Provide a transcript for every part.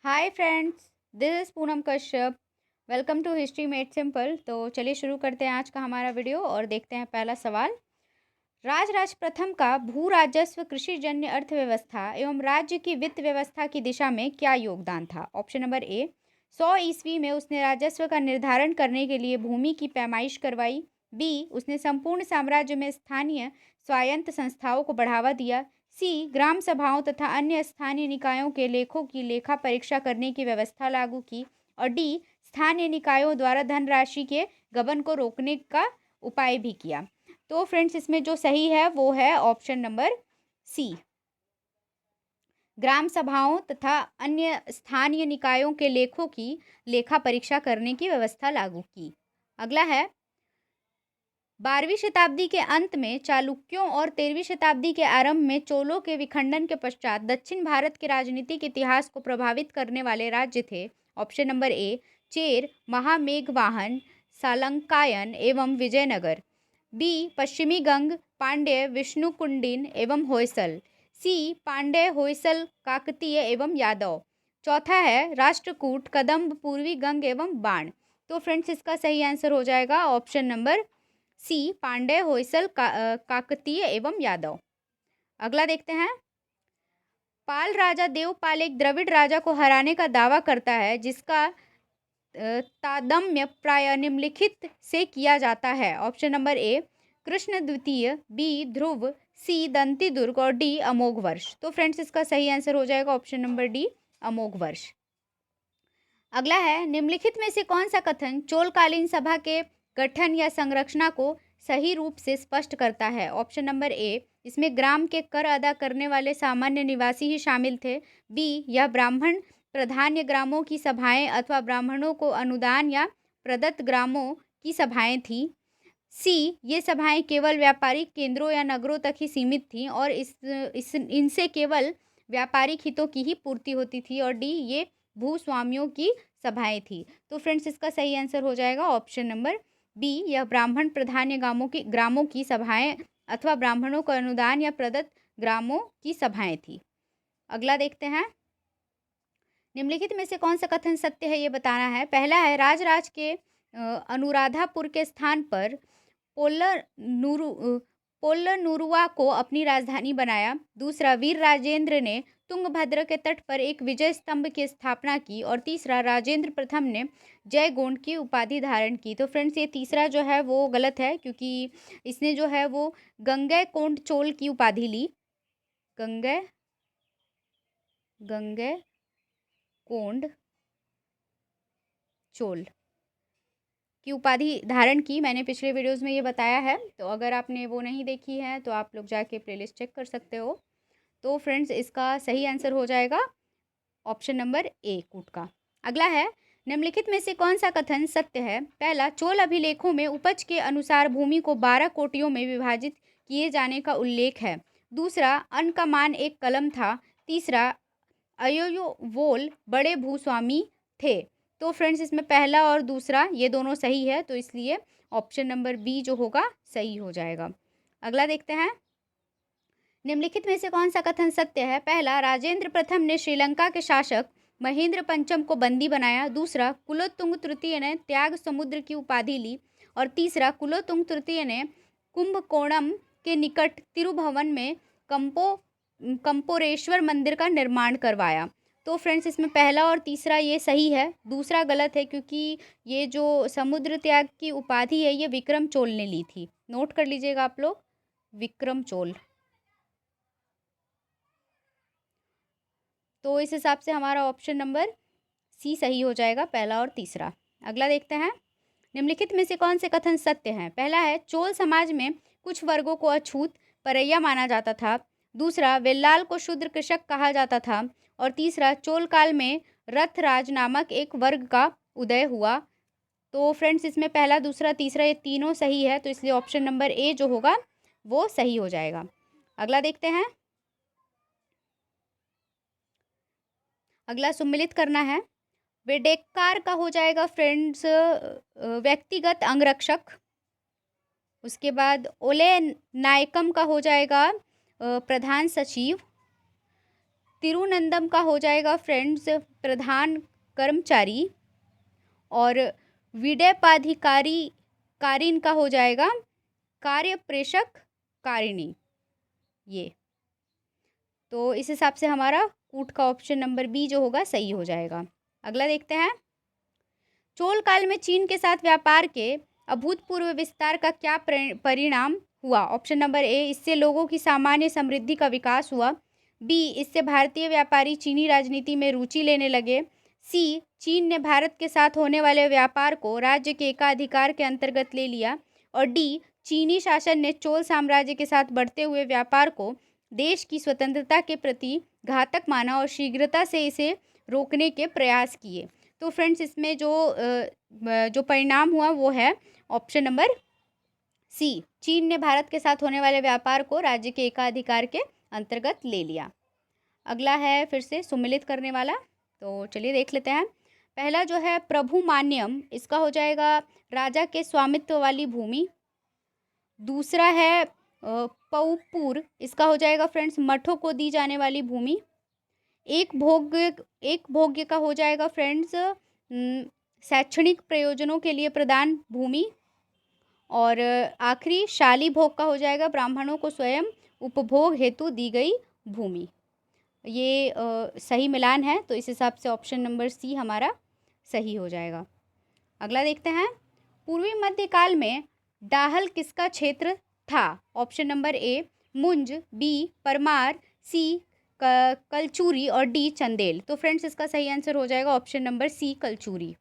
Hi friends, this is Poonam Kashyap. Welcome to history made simple. तो चलिए शुरू करते हैं आज का हमारा वीडियो और देखते हैं पहला सवाल। राजराज प्रथम का भू राजस्व कृषिजन्य अर्थव्यवस्था एवं राज्य की वित्त व्यवस्था की दिशा में क्या योगदान था। ऑप्शन नंबर ए, 100 ईस्वी में उसने राजस्व का निर्धारण करने के लिए भूमि की पैमाइश करवाई। बी, उसने संपूर्ण साम्राज्य में स्थानीय स्वायत्त संस्थाओं को बढ़ावा दिया। सी, ग्राम सभाओं तथा अन्य स्थानीय निकायों के लेखों की लेखा परीक्षा करने की व्यवस्था लागू की। और डी, स्थानीय निकायों द्वारा धनराशि के गबन को रोकने का उपाय भी किया। तो फ्रेंड्स, इसमें जो सही है वो है ऑप्शन नंबर सी, ग्राम सभाओं तथा अन्य स्थानीय निकायों के लेखों की लेखा परीक्षा करने की व्यवस्था लागू की। अगला है, 12वीं शताब्दी के अंत में चालुक्यों और 13वीं शताब्दी के आरंभ में चोलों के विखंडन के पश्चात दक्षिण भारत के राजनीतिक इतिहास को प्रभावित करने वाले राज्य थे। ऑप्शन नंबर ए, चेर, महामेघवाहन, सालंकायन एवं विजयनगर। बी, पश्चिमी गंग, पांड्य, विष्णुकुंडिन एवं होयसल। सी, पांड्य, होयसल, काकतीय एवं यादव। चौथा है राष्ट्रकूट, कदम्ब, पूर्वी गंग एवं बाण। तो फ्रेंड्स, इसका सही आंसर हो जाएगा option number C, Pandya, Hoysala, Kakatiya एवं यादव। अगला देखते हैं, पाल राजा देवपाल एक द्रविड़ राजा को हराने का दावा करता है जिसका तादम्य प्राय निम्नलिखित से किया जाता है। ऑप्शन नंबर ए, कृष्ण द्वितीय। बी, ध्रुव। सी, दंती दुर्ग और डी, अमोघ वर्ष। तो फ्रेंड्स, इसका सही आंसर हो जाएगा ऑप्शन नंबर डी, अमोघ वर्ष। अगला है, निम्नलिखित में से कौन सा कथन चोलकालीन सभा के गठन या संरचना को सही रूप से स्पष्ट करता है। ऑप्शन नंबर ए, इसमें ग्राम के कर अदा करने वाले सामान्य निवासी ही शामिल थे। बी, यह ब्राह्मण प्रधान्य ग्रामों की सभाएं अथवा ब्राह्मणों को अनुदान या प्रदत्त ग्रामों की सभाएं थी। सी, ये सभाएं केवल व्यापारिक केंद्रों या नगरों तक ही सीमित थीं और इनसे केवल व्यापारिक हितों की ही पूर्ति होती थी। और डी, ये भूस्वामियों की सभाएं थी। तो फ्रेंड्स, इसका सही आंसर हो जाएगा ऑप्शन नंबर बी, यह ब्राह्मण प्रधान्य ग्रामों की सभाएं अथवा ब्राह्मणों को अनुदान या प्रदत्त ग्रामों की सभाएं थी। अगला देखते हैं, निम्नलिखित में से कौन सा कथन सत्य है ये बताना है। पहला है, राजराज के अनुराधापुर के स्थान पर पोल्लनुरुवा को अपनी राजधानी बनाया। दूसरा, वीर राजेंद्र ने तुंगभद्र के तट पर एक विजय स्तंभ की स्थापना की। और तीसरा, राजेंद्र प्रथम ने जयगोंड की उपाधि धारण की। तो फ्रेंड्स, ये तीसरा जो है वो गलत है क्योंकि इसने जो है वो गंगैकोंड चोल की उपाधि ली। गंगैकोंड चोल की उपाधि धारण की। मैंने पिछले वीडियोस में ये बताया है, तो अगर आपने वो नहीं देखी है तो आप लोग जाके प्लेलिस्ट चेक कर सकते हो। तो फ्रेंड्स, इसका सही आंसर हो जाएगा ऑप्शन नंबर ए, कूट का। अगला है, निम्नलिखित में से कौन सा कथन सत्य है। पहला, चोल अभिलेखों में उपज के अनुसार भूमि को 12 कोटियों में विभाजित किए जाने का उल्लेख है। दूसरा, अन्न का मान एक कलम था। तीसरा, अयोयोवोल बड़े भूस्वामी थे। तो फ्रेंड्स, इसमें पहला और दूसरा ये दोनों सही है, तो इसलिए ऑप्शन नंबर बी जो होगा सही हो जाएगा। अगला देखते हैं, निम्नलिखित में से कौन सा कथन सत्य है। पहला, राजेंद्र प्रथम ने श्रीलंका के शासक महेंद्र पंचम को बंदी बनाया। दूसरा, कुलोत्तुंग तृतीय ने त्याग समुद्र की उपाधि ली। और तीसरा, कुलोत्तुंग तृतीय ने कुंभकोणम के निकट तिरुभवन में कंपोरेश्वर मंदिर का निर्माण करवाया। तो फ्रेंड्स, इसमें पहला और तीसरा ये सही है, दूसरा गलत है क्योंकि ये जो समुद्र त्याग की उपाधि है ये विक्रम चोल ने ली थी। नोट कर लीजिएगा आप लोग, विक्रम चोल। तो इस हिसाब से हमारा ऑप्शन नंबर सी सही हो जाएगा, पहला और तीसरा। अगला देखते हैं, निम्नलिखित में से कौन से कथन सत्य हैं। पहला है, चोल समाज में कुछ वर्गों को अछूत परैया माना जाता था। दूसरा, वेल्लाल को शूद्र कृषक कहा जाता था। और तीसरा, चोल काल में रथराज नामक एक वर्ग का उदय हुआ। तो फ्रेंड्स, इसमें पहला, दूसरा, तीसरा ये तीनों सही है, तो इसलिए ऑप्शन नंबर ए जो होगा वो सही हो जाएगा। अगला देखते हैं, अगला सम्मिलित करना है। वेडेक्कार का हो जाएगा फ्रेंड्स व्यक्तिगत अंगरक्षक। उसके बाद ओले नायकम का हो जाएगा प्रधान सचिव। तिरुनंदम का हो जाएगा फ्रेंड्स प्रधान कर्मचारी, और विडेपाधिकारी कारिन का हो जाएगा कार्य प्रेषक कारिणी। ये तो इस हिसाब से हमारा कूट का ऑप्शन नंबर बी जो होगा सही हो जाएगा। अगला देखते हैं, चोल काल में चीन के साथ व्यापार के अभूतपूर्व विस्तार का क्या परिणाम हुआ? ऑप्शन नंबर ए, इससे लोगों की सामान्य समृद्धि का विकास हुआ। बी, इससे भारतीय व्यापारी चीनी राजनीति में रुचि लेने लगे। सी, चीन ने भारत के साथ होने वाले व्यापार को राज्य के एकाधिकार के अंतर्गत ले लिया। और डी, चीनी शासन ने चोल साम्राज्य के साथ बढ़ते हुए व्यापार को देश की स्वतंत्रता के प्रति घातक माना और शीघ्रता से इसे रोकने के प्रयास किए। तो फ्रेंड्स इसमें जो परिणाम हुआ वो है ऑप्शन नंबर सी, चीन ने भारत के साथ होने वाले व्यापार को राज्य के एकाधिकार के अंतर्गत ले लिया। अगला है फिर से सुमिलित करने वाला, तो चलिए देख लेते हैं। पहला जो है प्रभु मान्यम, इसका हो जाएगा राजा के स्वामित्व वाली भूमि। दूसरा है पऊपुर, इसका हो जाएगा फ्रेंड्स मठों को दी जाने वाली भूमि। एक भोग्य का हो जाएगा फ्रेंड्स शैक्षणिक प्रयोजनों के लिए प्रदान भूमि। और आखिरी शाली भोग का हो जाएगा ब्राह्मणों को स्वयं उपभोग हेतु दी गई भूमि। ये सही मिलान है, तो इस हिसाब से ऑप्शन नंबर सी हमारा सही हो जाएगा। अगला देखते हैं, पूर्वी मध्यकाल में डाहल किसका क्षेत्र था? ऑप्शन नंबर ए मुंज, बी परमार, सी कलचूरी और डी चंदेल। तो फ्रेंड्स इसका सही आंसर हो जाएगा ऑप्शन नंबर सी कलचूरी।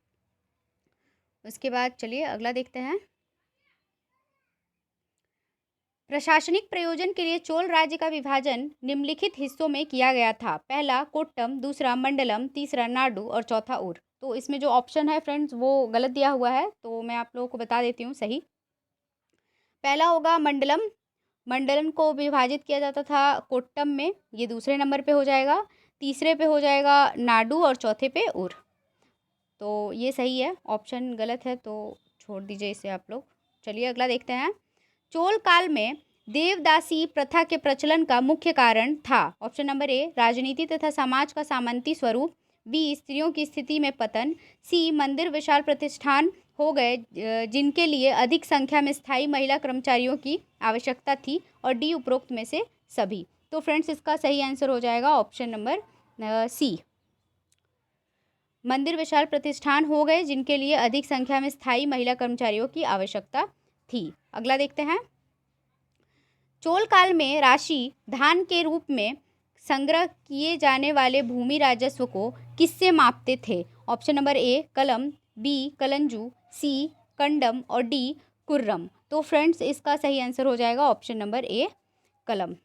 उसके बाद चलिए अगला देखते हैं, प्रशासनिक प्रयोजन के लिए चोल राज्य का विभाजन निम्नलिखित हिस्सों में किया गया था। पहला कोट्टम, दूसरा मंडलम, तीसरा नाडु और चौथा उर। तो इसमें जो ऑप्शन है फ्रेंड्स वो गलत दिया हुआ है, तो मैं आप लोगों को बता देती हूँ सही। पहला होगा मंडलम, मंडलम को विभाजित किया जाता था कोट्टम में, ये दूसरे नंबर पे हो जाएगा। तीसरे पे हो जाएगा नाडु और चौथे पे उर। तो ये सही है, ऑप्शन गलत है तो छोड़ दीजिए इसे आप लोग। चलिए अगला देखते हैं, चोल काल में देवदासी प्रथा के प्रचलन का मुख्य कारण था। ऑप्शन नंबर ए राजनीति तथा समाज का सामंती स्वरूप। बी स्त्रियों की स्थिति में पतन। सी मंदिर विशाल प्रतिष्ठान हो गए जिनके लिए अधिक संख्या में स्थायी महिला कर्मचारियों की आवश्यकता थी। और डी उपरोक्त में से सभी। तो फ्रेंड्स इसका सही आंसर हो जाएगा ऑप्शन नंबर सी, मंदिर विशाल प्रतिष्ठान हो गए जिनके लिए अधिक संख्या में स्थायी महिला कर्मचारियों की आवश्यकता थी। अगला देखते हैं, चोल काल में राशि धान के रूप में संग्रह किए जाने वाले भूमि राजस्व को किससे मापते थे? ऑप्शन नंबर ए कलम, बी कलंजू, सी कंडम और डी कुर्रम। तो फ्रेंड्स इसका सही आंसर हो जाएगा ऑप्शन नंबर ए कलम।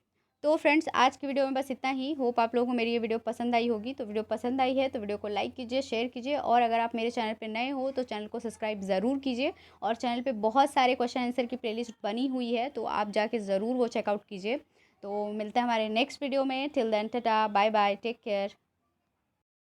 तो फ्रेंड्स आज की वीडियो में बस इतना ही। होप आप लोगों को मेरी ये वीडियो पसंद आई होगी। तो वीडियो पसंद आई है तो वीडियो को लाइक कीजिए, शेयर कीजिए, और अगर आप मेरे चैनल पर नए हो तो चैनल को सब्सक्राइब ज़रूर कीजिए। और चैनल पे बहुत सारे क्वेश्चन आंसर की प्लेलिस्ट बनी हुई है, तो आप जाके ज़रूर वो चेकआउट कीजिए। तो मिलते हैं हमारे नेक्स्ट वीडियो में। Till then tata, bye bye, take care.